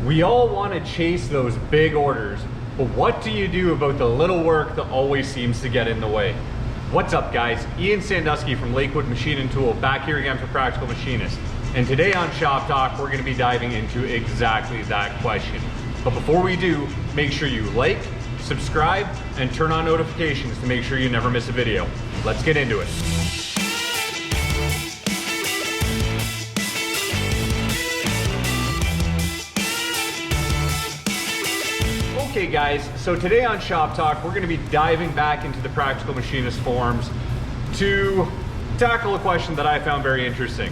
We all want to chase those big orders, but what do you do about the little work that always seems to get in the way? What's up guys, Ian Sandusky from Lakewood Machine Tool back here again for Practical Machinist. And today on Shop Talk, we're going to be diving into exactly that question. But before we do, make sure you like, subscribe, and turn on notifications to make sure you never miss a video. Let's get into it. Okay guys, so today on Shop Talk, we're going to be diving back into the Practical Machinist forums to tackle a question that I found very interesting.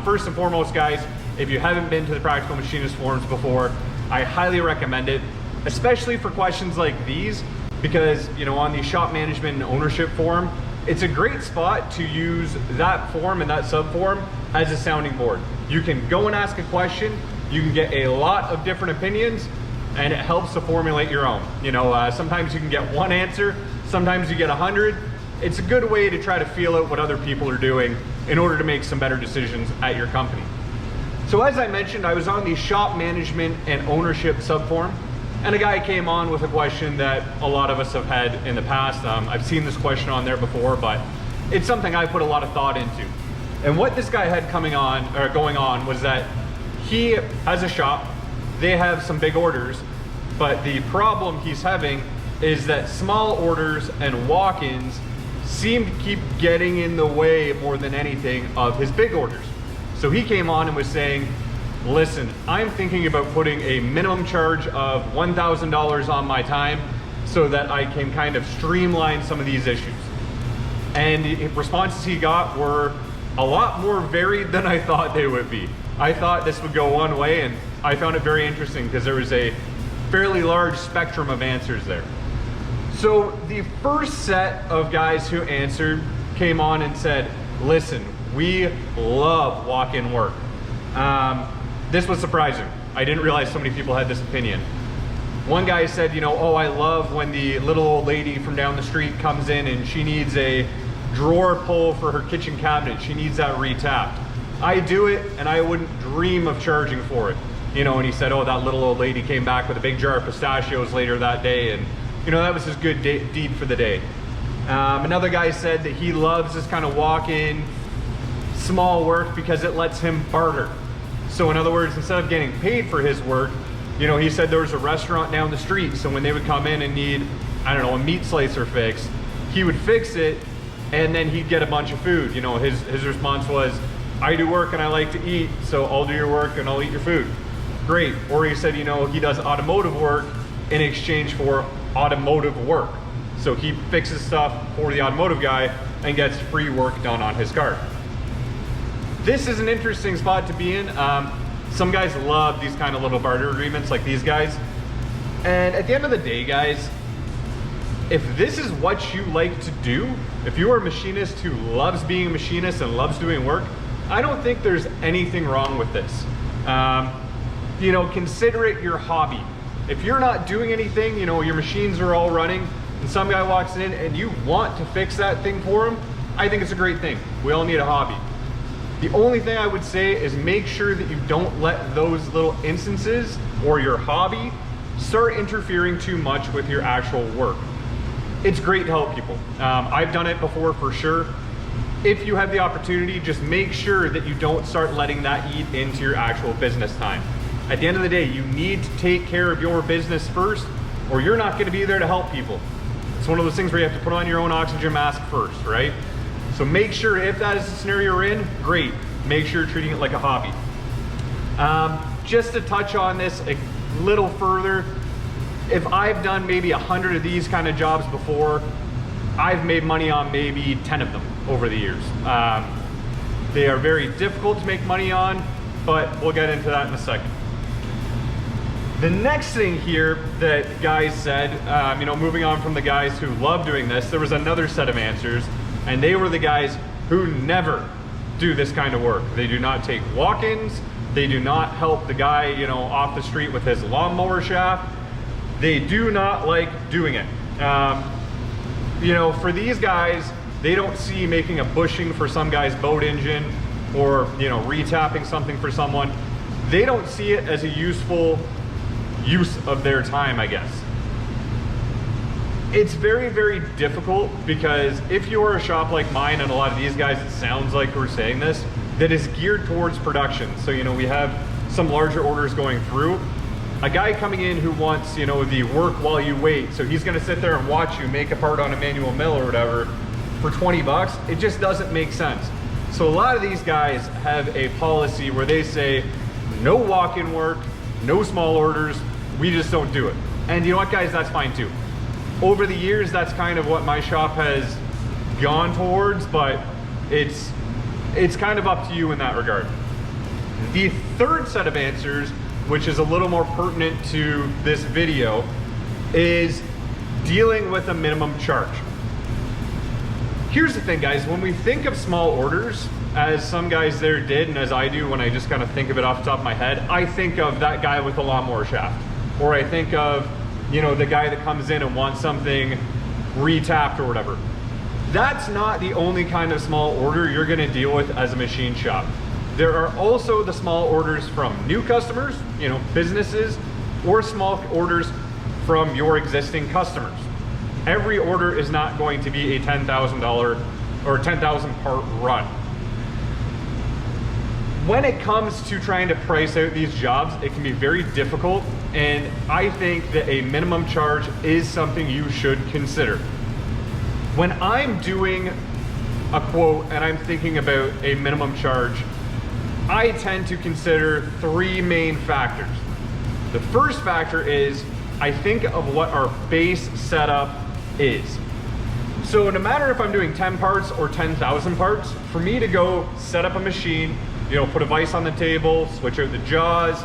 First and foremost guys, if you haven't been to the Practical Machinist forums before, I highly recommend it, especially for questions like these, because on the shop management and ownership forum, it's a great spot to use that forum and that subforum as a sounding board. You can go and ask a question, you can get a lot of different opinions, and it helps to formulate your own. Sometimes you can get one answer, sometimes you get 100. It's a good way to try to feel out what other people are doing in order to make some better decisions at your company. So as I mentioned, I was on the shop management and ownership subforum, and a guy came on with a question that a lot of us have had in the past. I've seen this question on there before, but it's something I put a lot of thought into. And what this guy had going on was that he, as a shop, they have some big orders, but the problem he's having is that small orders and walk-ins seem to keep getting in the way more than anything of his big orders. So he came on and was saying, listen, I'm thinking about putting a minimum charge of $1,000 on my time so that I can kind of streamline some of these issues. And the responses he got were a lot more varied than I thought they would be. I thought this would go one way, and I found it very interesting because there was a fairly large spectrum of answers there. So the first set of guys who answered came on and said, listen, we love walk-in work. This was surprising. I didn't realize so many people had this opinion. One guy said, oh, I love when the little old lady from down the street comes in and she needs a drawer pull for her kitchen cabinet. She needs that retapped. I do it and I wouldn't dream of charging for it. And he said, oh, that little old lady came back with a big jar of pistachios later that day, and that was his good deed for the day. Another guy said that he loves this kind of walk-in small work because it lets him barter. So in other words, instead of getting paid for his work, he said there was a restaurant down the street, so when they would come in and need, I don't know, a meat slicer fixed, he would fix it and then he'd get a bunch of food. His response was, I do work and I like to eat, so I'll do your work and I'll eat your food. Great. Or he said, he does automotive work in exchange for automotive work. So he fixes stuff for the automotive guy and gets free work done on his car. This is an interesting spot to be in. Some guys love these kind of little barter agreements like these guys. And at the end of the day, guys, if this is what you like to do, if you are a machinist who loves being a machinist and loves doing work, I don't think there's anything wrong with this. Consider it your hobby. If you're not doing anything, your machines are all running, and some guy walks in and you want to fix that thing for him, I think it's a great thing. We all need a hobby. The only thing I would say is make sure that you don't let those little instances or your hobby start interfering too much with your actual work. It's great to help people. I've done it before for sure. If you have the opportunity, just make sure that you don't start letting that eat into your actual business time. At the end of the day, you need to take care of your business first, or you're not going to be there to help people. It's one of those things where you have to put on your own oxygen mask first, right? So make sure, if that is the scenario you're in, great. Make sure you're treating it like a hobby. Just to touch on this a little further, if I've done maybe 100 of these kind of jobs before, I've made money on maybe 10 of them over the years. They are very difficult to make money on, but we'll get into that in a second. The next thing here that guys said, moving on from the guys who love doing this, there was another set of answers, and they were the guys who never do this kind of work. They do not take walk-ins. They do not help the guy, off the street with his lawnmower shaft. They do not like doing it. For these guys, they don't see making a bushing for some guy's boat engine or, retapping something for someone. they don't see it as a useful use of their time, I guess. It's very, very difficult because if you're a shop like mine, and a lot of these guys, it sounds like we're saying this, that is geared towards production. So, you know, we have some larger orders going through. A guy coming in who wants, you know, the work while you wait, so he's gonna sit there and watch you make a part on a manual mill or whatever for 20 bucks, it just doesn't make sense. So a lot of these guys have a policy where they say, no walk-in work, no small orders, we just don't do it. And you know what, guys, that's fine too. Over the years, that's kind of what my shop has gone towards, but it's kind of up to you in that regard. The third set of answers, which is a little more pertinent to this video, is dealing with a minimum charge. Here's the thing, guys, when we think of small orders, as some guys there did, and as I do when I just kind of think of it off the top of my head, I think of that guy with the lawnmower shaft. Or I think of, you know, the guy that comes in and wants something retapped or whatever. That's not the only kind of small order you're gonna deal with as a machine shop. There are also the small orders from new customers, you know, businesses, or small orders from your existing customers. Every order is not going to be a $10,000 or 10,000 part run. When it comes to trying to price out these jobs, it can be very difficult, and I think that a minimum charge is something you should consider. When I'm doing a quote and I'm thinking about a minimum charge, I tend to consider three main factors. The first factor is I think of what our base setup is. So no matter if I'm doing 10 parts or 10,000 parts, for me to go set up a machine, you know, put a vise on the table, switch out the jaws,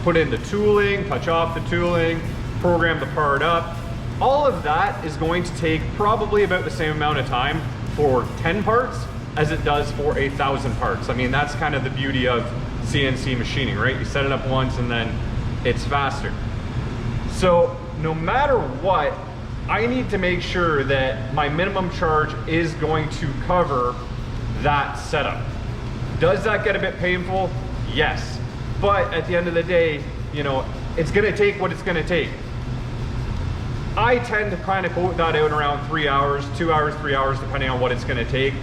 put in the tooling, touch off the tooling, program the part up, all of that is going to take probably about the same amount of time for 10 parts as it does for 1,000 parts. I mean, that's kind of the beauty of CNC machining, right? You set it up once and then it's faster. So no matter what, I need to make sure that my minimum charge is going to cover that setup. Does that get a bit painful? Yes. But at the end of the day, you know, it's gonna take what it's gonna take. I tend to kind of quote that out around 3 hours, 2 hours, 3 hours, depending on what it's gonna take.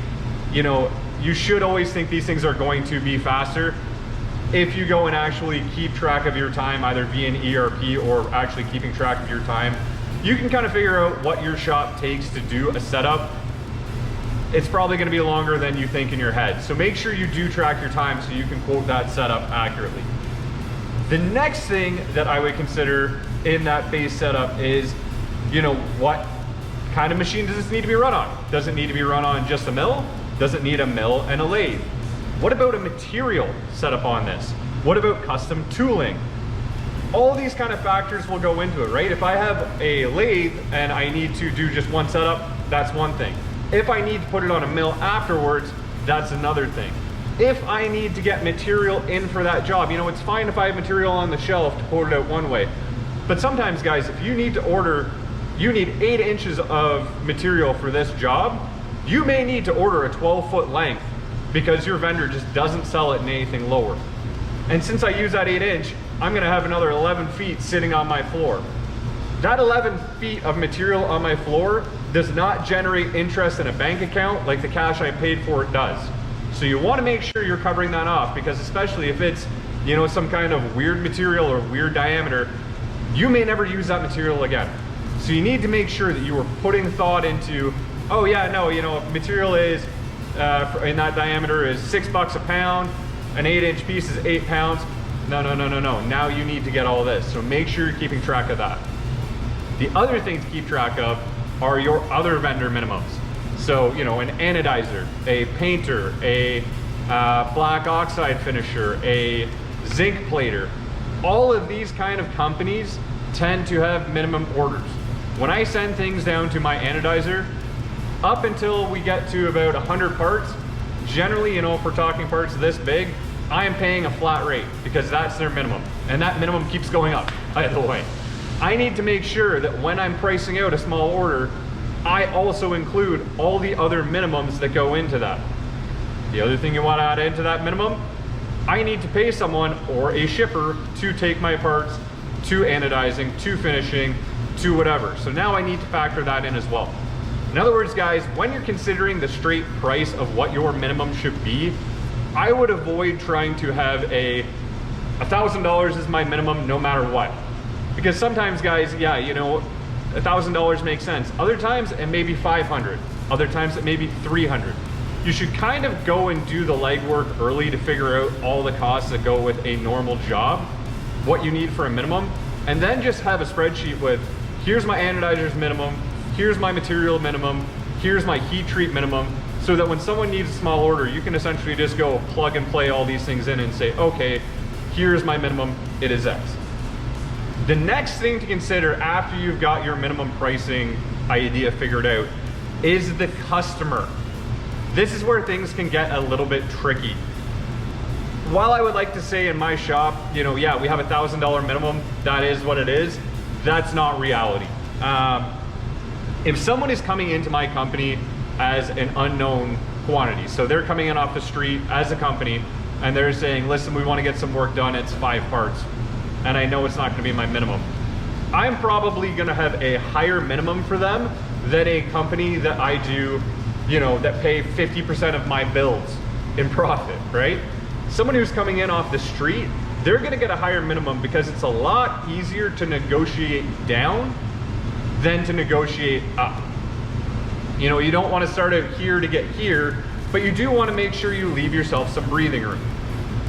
You know, you should always think these things are going to be faster if you go and actually keep track of your time, either via an ERP or actually keeping track of your time. You can kind of figure out what your shop takes to do a setup. It's probably going to be longer than you think in your head. So make sure you do track your time so you can quote that setup accurately. The next thing that I would consider in that base setup is, you know, what kind of machine does this need to be run on? Does it need to be run on just a mill? Does it need a mill and a lathe? What about a material setup on this? What about custom tooling? All these kind of factors will go into it, right? If I have a lathe and I need to do just one setup, that's one thing. If I need to put it on a mill afterwards, that's another thing. If I need to get material in for that job, you know, it's fine if I have material on the shelf to quote it out one way. But sometimes, guys, if you need to order, you need 8 inches of material for this job, you may need to order a 12-foot length because your vendor just doesn't sell it in anything lower. And since I use that 8-inch, I'm gonna have another 11 feet sitting on my floor. That 11 feet of material on my floor does not generate interest in a bank account like the cash I paid for it does. So you wanna make sure you're covering that off, because especially if it's, you know, some kind of weird material or weird diameter, you may never use that material again. So you need to make sure that you are putting thought into, oh yeah, no, you know, material is, in that diameter is $6 a pound, an 8-inch piece is 8 pounds. No. Now you need to get all this. So make sure you're keeping track of that. The other thing to keep track of are your other vendor minimums. So, you know, an anodizer, a painter, a black oxide finisher, a zinc plater. All of these kind of companies tend to have minimum orders. When I send things down to my anodizer, up until we get to about 100 parts, generally, you know, if we're talking parts this big, I am paying a flat rate because that's their minimum. And that minimum keeps going up, by the way. I need to make sure that when I'm pricing out a small order, I also include all the other minimums that go into that. The other thing you want to add into that minimum, I need to pay someone or a shipper to take my parts to anodizing, to finishing, to whatever. So now I need to factor that in as well. In other words, guys, when you're considering the straight price of what your minimum should be, I would avoid trying to have a $1,000 is my minimum no matter what. Because sometimes, guys, yeah, you know, $1,000 makes sense. Other times it may be 500. Other times it may be 300. You should kind of go and do the legwork early to figure out all the costs that go with a normal job, what you need for a minimum, and then just have a spreadsheet with, here's my anodizer's minimum, here's my material minimum, here's my heat treat minimum, so that when someone needs a small order, you can essentially just go plug and play all these things in and say, okay, here's my minimum, it is X. The next thing to consider after you've got your minimum pricing idea figured out is the customer. This is where things can get a little bit tricky. While I would like to say in my shop, you know, yeah, we have $1,000 minimum, that is what it is, that's not reality. If someone is coming into my company as an unknown quantity, so they're coming in off the street as a company and they're saying, listen, we want to get some work done, it's 5 parts, and I know it's not going to be my minimum, I'm probably going to have a higher minimum for them than a company that I do, you know, that pay 50% of my bills in profit, right? Someone who's coming in off the street, they're going to get a higher minimum because it's a lot easier to negotiate down than to negotiate up. You know, you don't want to start out here to get here, but you do want to make sure you leave yourself some breathing room.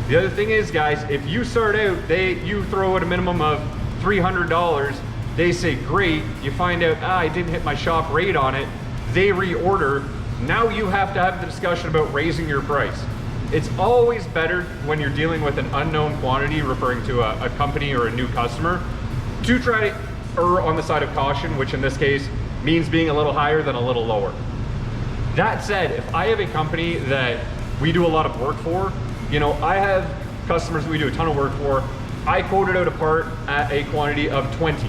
The other thing is, guys, if you start out, you throw out a minimum of $300, they say, great, you find out, I didn't hit my shop rate on it, they reorder, now you have to have the discussion about raising your price. It's always better when you're dealing with an unknown quantity, referring to a company or a new customer, to try to err on the side of caution, which in this case means being a little higher than a little lower. That said, if I have a company that we do a lot of work for, you know, I have customers that we do a ton of work for, I quoted out a part at a quantity of 20.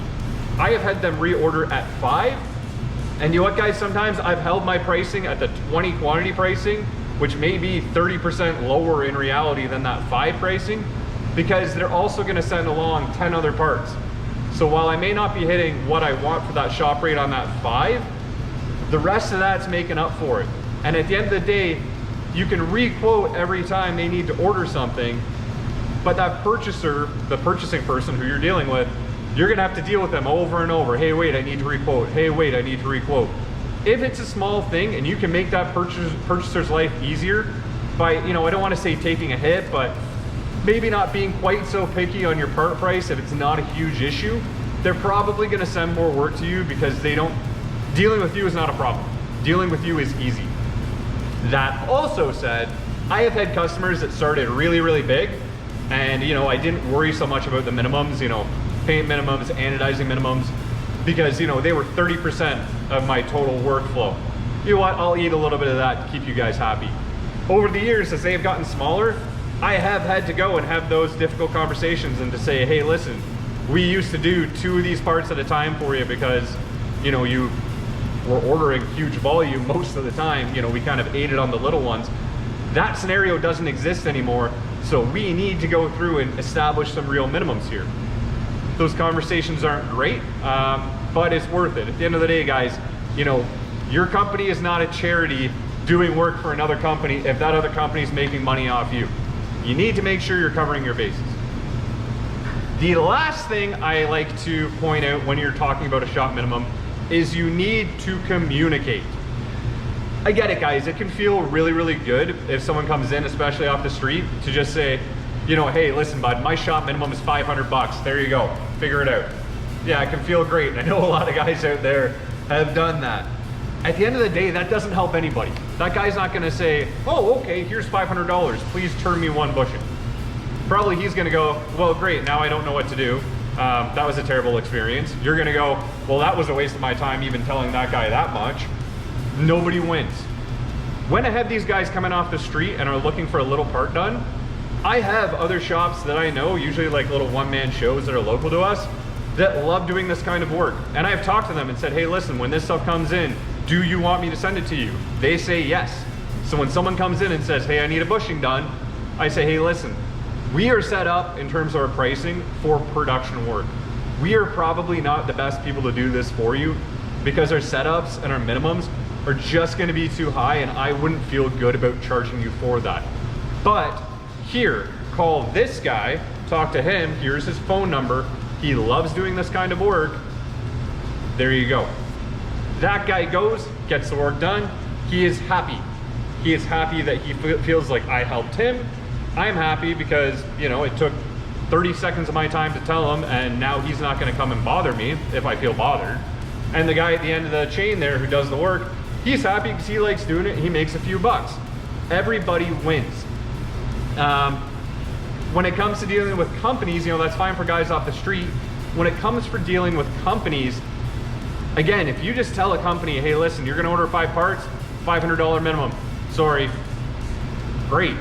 I have had them reorder at 5, and you know what, guys, sometimes I've held my pricing at the 20 quantity pricing, which may be 30% lower in reality than that 5 pricing, because they're also gonna send along 10 other parts. So while I may not be hitting what I want for that shop rate on that 5, the rest of that's making up for it. And at the end of the day, you can re-quote every time they need to order something, but that purchaser, the purchasing person who you're dealing with, you're gonna have to deal with them over and over. Hey, wait, I need to re-quote. Hey, wait, I need to re-quote. If it's a small thing and you can make that purchaser's life easier by, you know, I don't want to say taking a hit, but maybe not being quite so picky on your part price if it's not a huge issue, they're probably going to send more work to you because dealing with you is not a problem. Dealing with you is easy. That also said, I have had customers that started really, really big and, you know, I didn't worry so much about the minimums, you know, paint minimums, anodizing minimums, because, you know, they were 30% of my total workflow. You know what, I'll eat a little bit of that to keep you guys happy. Over the years, as they've gotten smaller, I have had to go and have those difficult conversations and to say, hey, listen, we used to do 2 of these parts at a time for you because, you know, you were ordering huge volume most of the time. You know, we kind of aided on the little ones. That scenario doesn't exist anymore, so we need to go through and establish some real minimums here. Those conversations aren't great, but it's worth it. At the end of the day, guys, you know, your company is not a charity doing work for another company if that other company is making money off you. You need to make sure you're covering your bases. The last thing I like to point out when you're talking about a shop minimum is you need to communicate. I get it, guys. It can feel really, really good if someone comes in, especially off the street, to just say, you know, hey, listen, bud, my shop minimum is 500 bucks. There you go. Figure it out. Yeah, it can feel great. And I know a lot of guys out there have done that. At the end of the day, that doesn't help anybody. That guy's not going to say, oh, okay, here's $500. Please turn me 1 bushing. Probably he's going to go, well, great. Now I don't know what to do. That was a terrible experience. You're going to go, well, that was a waste of my time even telling that guy that much. Nobody wins. When I have these guys coming off the street and are looking for a little part done, I have other shops that I know, usually like little one-man shows that are local to us, that love doing this kind of work. And I've talked to them and said, hey, listen, when this stuff comes in, do you want me to send it to you? They say yes. So when someone comes in and says, hey, I need a bushing done, I say, hey, listen, We are set up in terms of our pricing for production work. We are probably not the best people to do this for you because our setups and our minimums are just gonna be too high, and I wouldn't feel good about charging you for that. But here, call this guy, talk to him, here's his phone number. He loves doing this kind of work. There you go. That guy goes, gets the work done. He is happy. He is happy that he feels like I helped him. I'm happy because, you know, it took 30 seconds of my time to tell him, and now he's not gonna come and bother me if I feel bothered. And the guy at the end of the chain there who does the work, he's happy because he likes doing it. He makes a few bucks. Everybody wins. When it comes to dealing with companies, you know, that's fine for guys off the street. When it comes for dealing with companies, again, if you just tell a company, hey, listen, you're gonna order 5 parts, $500 minimum. Sorry, great.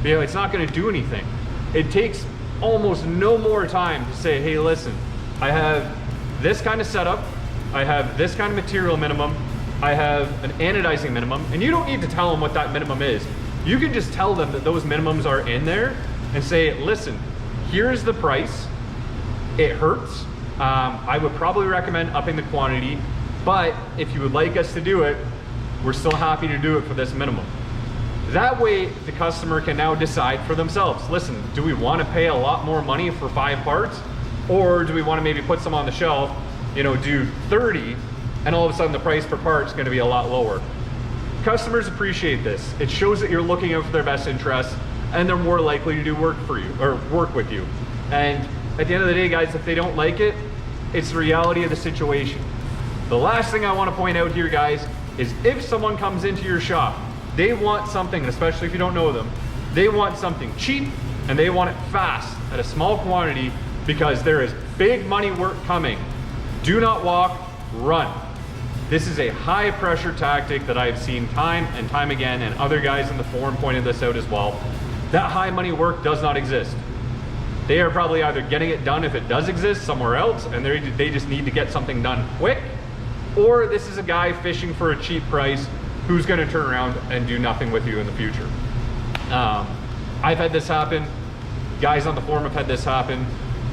You know, it's not gonna do anything. It takes almost no more time to say, hey, listen, I have this kind of setup, I have this kind of material minimum, I have an anodizing minimum, and you don't need to tell them what that minimum is. You can just tell them that those minimums are in there and say, listen, here's the price. It hurts. I would probably recommend upping the quantity, but if you would like us to do it, we're still happy to do it for this minimum. That way, the customer can now decide for themselves. Listen, do we want to pay a lot more money for 5 parts? Or do we want to maybe put some on the shelf, you know, do 30, and all of a sudden the price per part is going to be a lot lower. Customers appreciate this. It shows that you're looking out for their best interests, and they're more likely to do work for you, or work with you. And at the end of the day, guys, if they don't like it, it's the reality of the situation. The last thing I want to point out here, guys, is if someone comes into your shop, they want something, and especially if you don't know them, they want something cheap and they want it fast at a small quantity because there is big money work coming. Do not walk, run. This is a high pressure tactic that I've seen time and time again, and other guys in the forum pointed this out as well. That high money work does not exist. They are probably either getting it done, if it does exist, somewhere else, and they just need to get something done quick, or this is a guy fishing for a cheap price who's gonna turn around and do nothing with you in the future. I've had this happen. Guys on the forum have had this happen.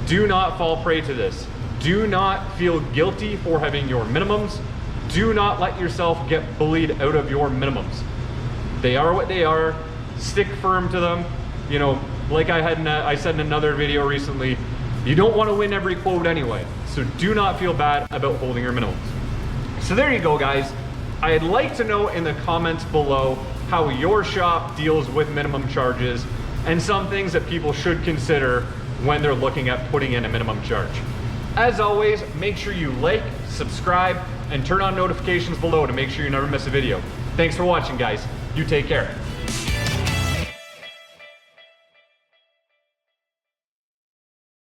Do not fall prey to this. Do not feel guilty for having your minimums. Do not let yourself get bullied out of your minimums. They are what they are. Stick firm to them. You know, like I said in another video recently, you don't want to win every quote anyway. So do not feel bad about holding your minimums. So there you go, guys. I'd like to know in the comments below how your shop deals with minimum charges and some things that people should consider when they're looking at putting in a minimum charge. As always, make sure you like, subscribe, and turn on notifications below to make sure you never miss a video. Thanks for watching, guys. You take care.